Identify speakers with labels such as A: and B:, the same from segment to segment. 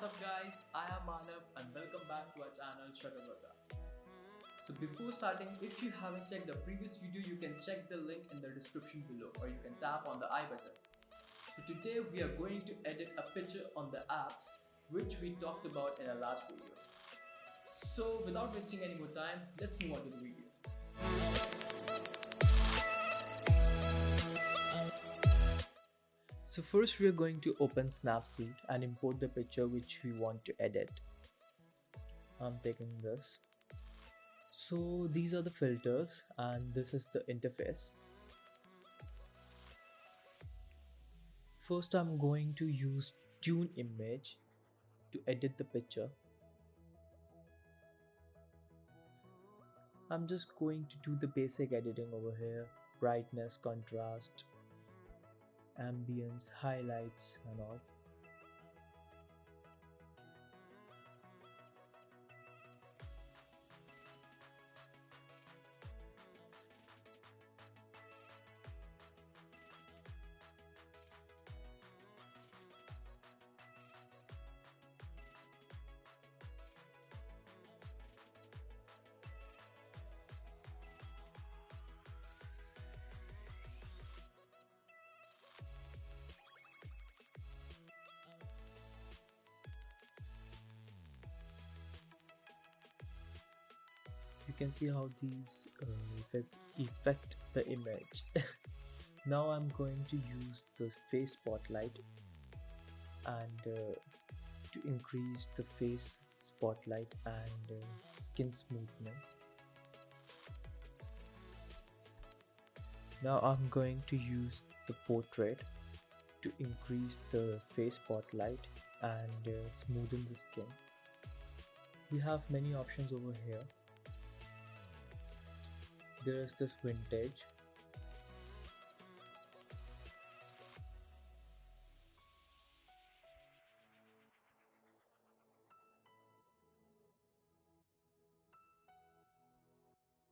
A: up guys, I am Manav and welcome back to our channel Shutterbutter. So before starting, if you haven't checked the previous video, you can check the link in the description below or you can tap on the I button. So today we are going to edit a picture on the apps which we talked about in our last video. So without wasting any more time, let's move on to the video. So first we are going to open Snapseed and import the picture which we want to edit. I'm taking this. So these are the filters and this is the interface. First I'm going to use Tune Image to edit the picture. I'm just going to do the basic editing over here: brightness, contrast, ambience, highlights and all. You can see how these effects affect the image. Now I'm going to use the face spotlight and to increase the face spotlight and skin smoothing. Now I'm going to use the portrait to increase the face spotlight and smoothen the skin. We have many options over here. There is this vintage.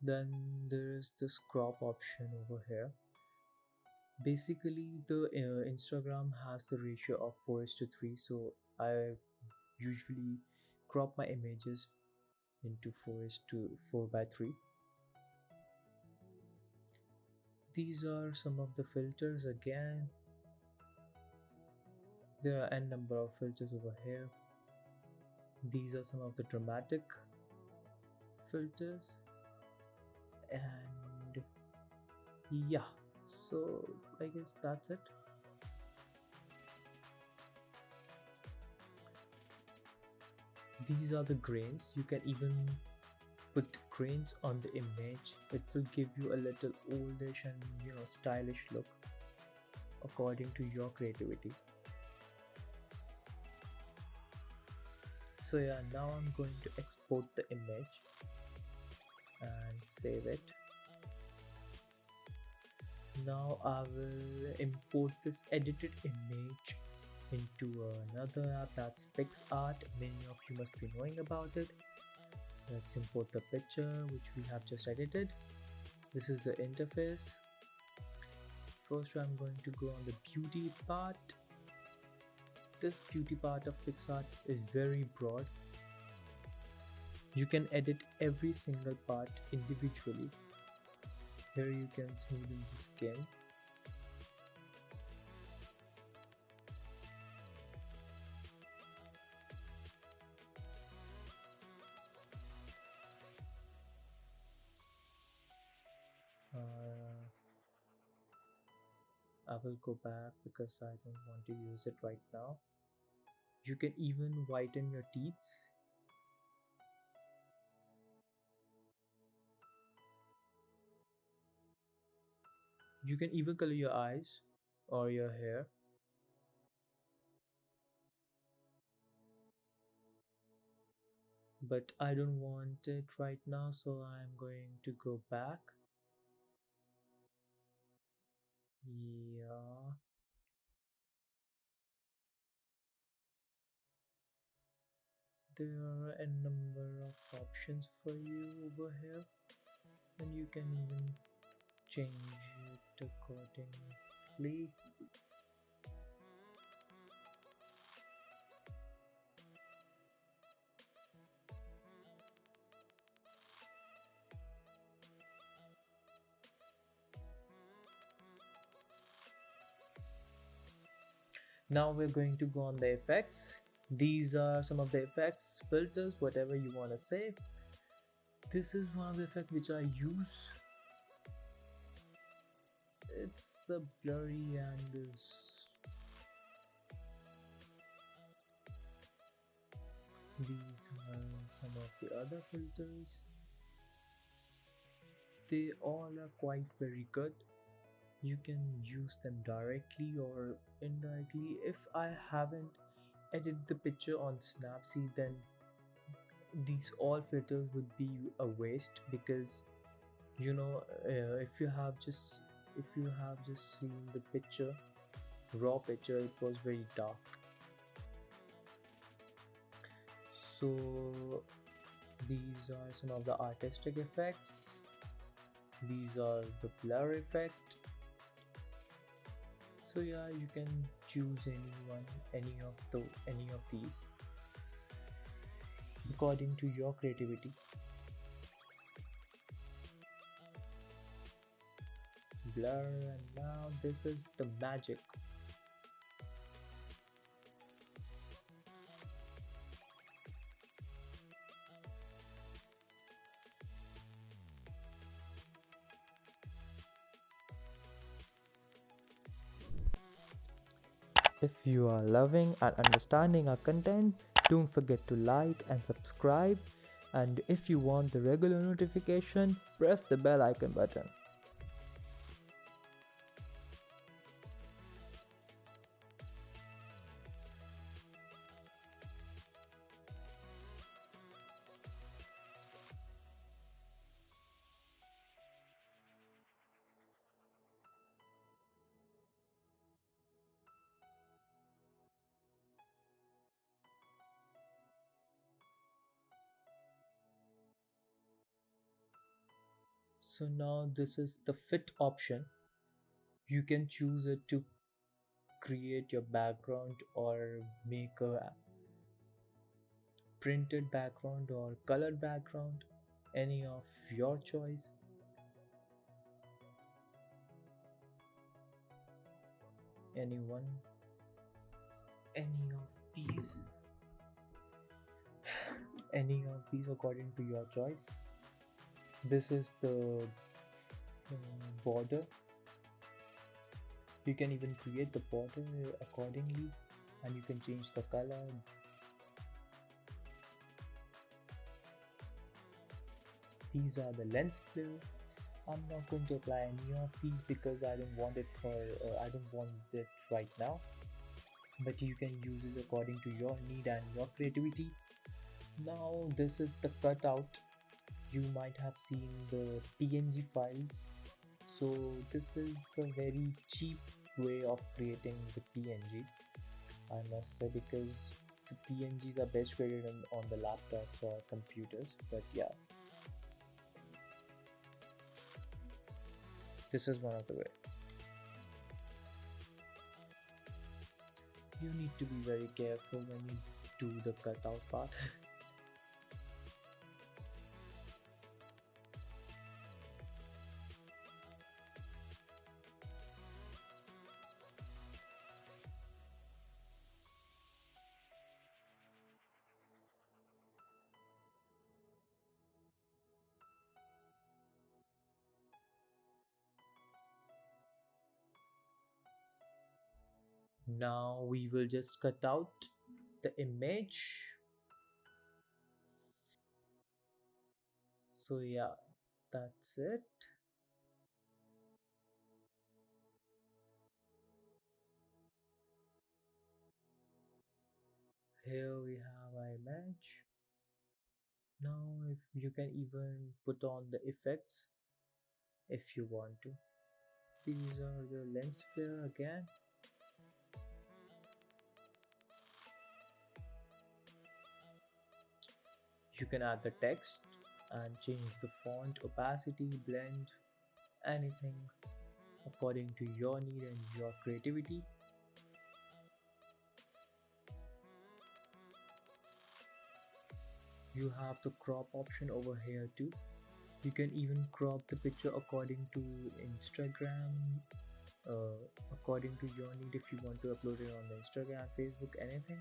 A: Then there is this crop option over here. Basically the Instagram has the ratio of 4:3, so I usually crop my images into 4:4:3. These are some of the filters. Again, there are n number of filters over here. These are some of the dramatic filters, and yeah, so I guess that's it. These are the grains. You can even put grains on the image. It will give you a little oldish and stylish look according to your creativity. So yeah, now I'm going to export the image and save it. Now I will import this edited image into another app, that's PicsArt. Many of you must be knowing about it. Let's import the picture which we have just edited. This is the interface. First I'm going to go on the beauty part. This beauty part of PicsArt is very broad. You can edit every single part individually. Here you can smoothen the skin. I will go back because I don't want to use it right now. You can even whiten your teeth. You can even color your eyes or your hair. But I don't want it right now, so I'm going to go back. Yeah. There are a number of options for you over here, and you can even change it accordingly. Now we're going to go on the effects. These are some of the effects, filters, whatever you want to say. This is one of the effects which I use. It's the blurry and this. These are some of the other filters. They all are quite very good. You can use them directly or indirectly. If I haven't edited the picture on Snapseed, then these all filters would be a waste, because if you have just seen the picture, raw picture, it was very dark. So these are some of the artistic effects. These are the blur effect. So yeah, you can choose any of these according to your creativity. Blur, and now this is the magic. If you are loving and understanding our content, don't forget to like and subscribe. And if you want the regular notification, press the bell icon button. So now this is the fit option. You can choose it to create your background or make a printed background or colored background, any of your choice. Anyone, any of these, any of these according to your choice. This is the border. You can even create the border accordingly, and you can change the color. These are the lens flare. I'm not going to apply any of these because I don't want it right now, but you can use it according to your need and your creativity. Now this is the cutout. You might have seen the PNG files. So this is a very cheap way of creating the PNG, I must say, because the PNGs are best created on the laptops or computers. But yeah, this is one of the way. You need to be very careful when you do the cutout part. Now we will just cut out the image. So yeah, that's it. Here we have our image. Now if you can even put on the effects if you want to. These are the lens flare again. You can add the text and change the font, opacity, blend, anything according to your need and your creativity. You have the crop option over here too. You can even crop the picture according to Instagram according to your need. If you want to upload it on the Instagram, Facebook, anything,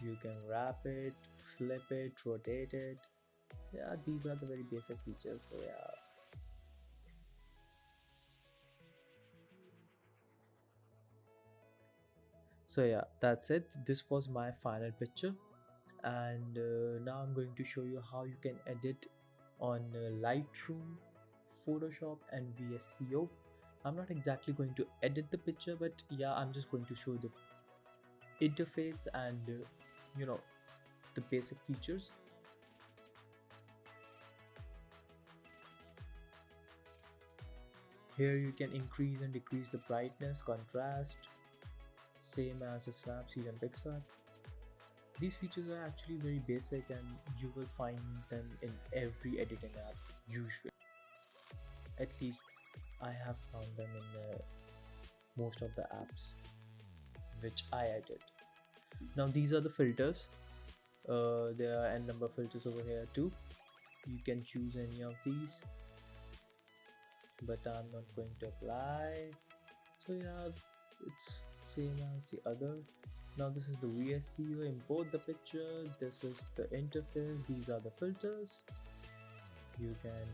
A: you can wrap it, flip it, rotate it. Yeah, these are the very basic features. So yeah. So yeah, that's it. This was my final picture, and now I'm going to show you how you can edit on Lightroom, Photoshop, and VSCO. I'm not exactly going to edit the picture, but yeah, I'm just going to show the interface and you know the basic features. Here you can increase and decrease the brightness, contrast, same as the Snapseed and PicsArt. These features are actually very basic and you will find them in every editing app usually. At least I have found them in most of the apps which I edit. Now these are the filters. There are n number of filters over here too. You can choose any of these, but I'm not going to apply. So yeah, it's same as the other. Now this is the VSCO, import the picture. This is the interface. These are the filters. You can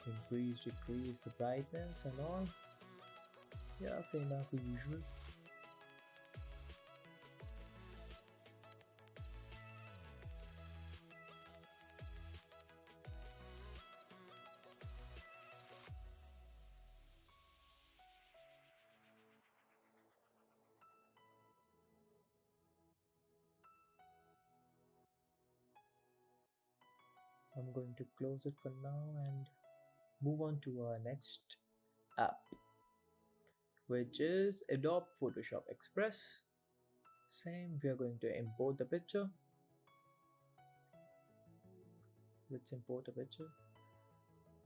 A: increase, decrease the brightness and all. Yeah, same as the usual. I'm going to close it for now and move on to our next app, which is Adobe Photoshop Express. Same, we are going to import the picture. Let's import a picture.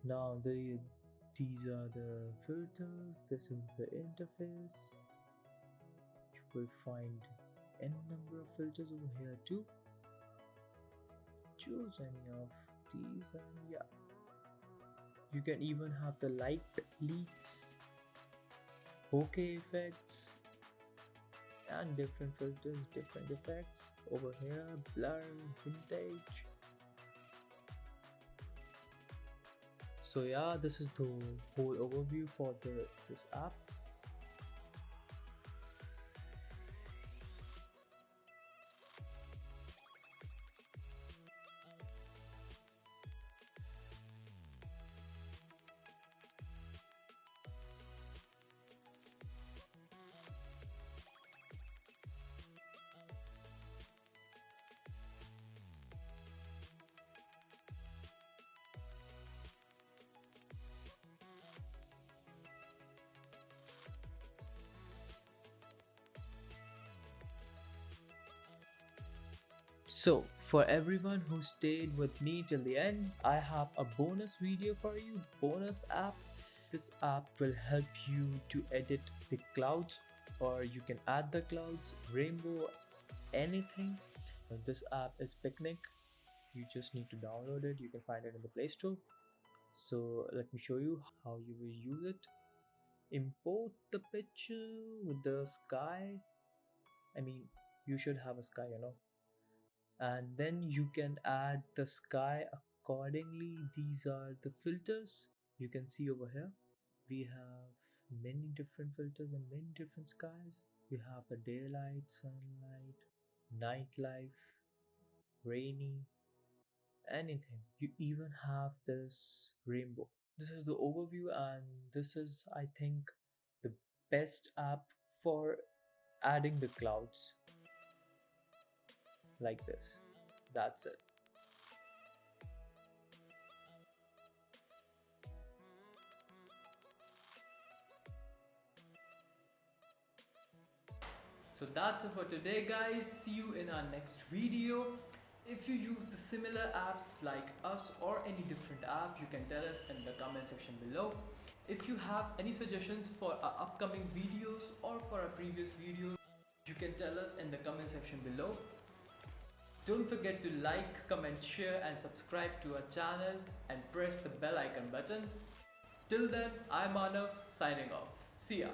A: Now these are the filters. This is the interface. You will find n number of filters over here too. Choose any of these and yeah. You can even have the light leaks, bokeh effects, and different filters, different effects over here. Blur, vintage. So yeah, this is the whole overview for this app. So, for everyone who stayed with me till the end, I have a bonus video for you, bonus app. This app will help you to edit the clouds, or you can add the clouds, rainbow, anything. This app is Picnic. You just need to download it. You can find it in the Play Store. So, let me show you how you will use it. Import the picture with the sky. I mean, you should have a sky, and then you can add the sky accordingly. These are the filters you can see over here. We have many different filters and many different skies. You have the daylight, sunlight, nightlife, rainy, anything. You even have this rainbow. This is the overview, and this is, I think, the best app for adding the clouds like this. That's it. So that's it for today, guys. See you in our next video. If you use the similar apps like us or any different app, you can tell us in the comment section below. If you have any suggestions for our upcoming videos or for our previous videos, you can tell us in the comment section below. Don't forget to like, comment, share and subscribe to our channel and press the bell icon button. Till then, I'm Manav signing off. See ya.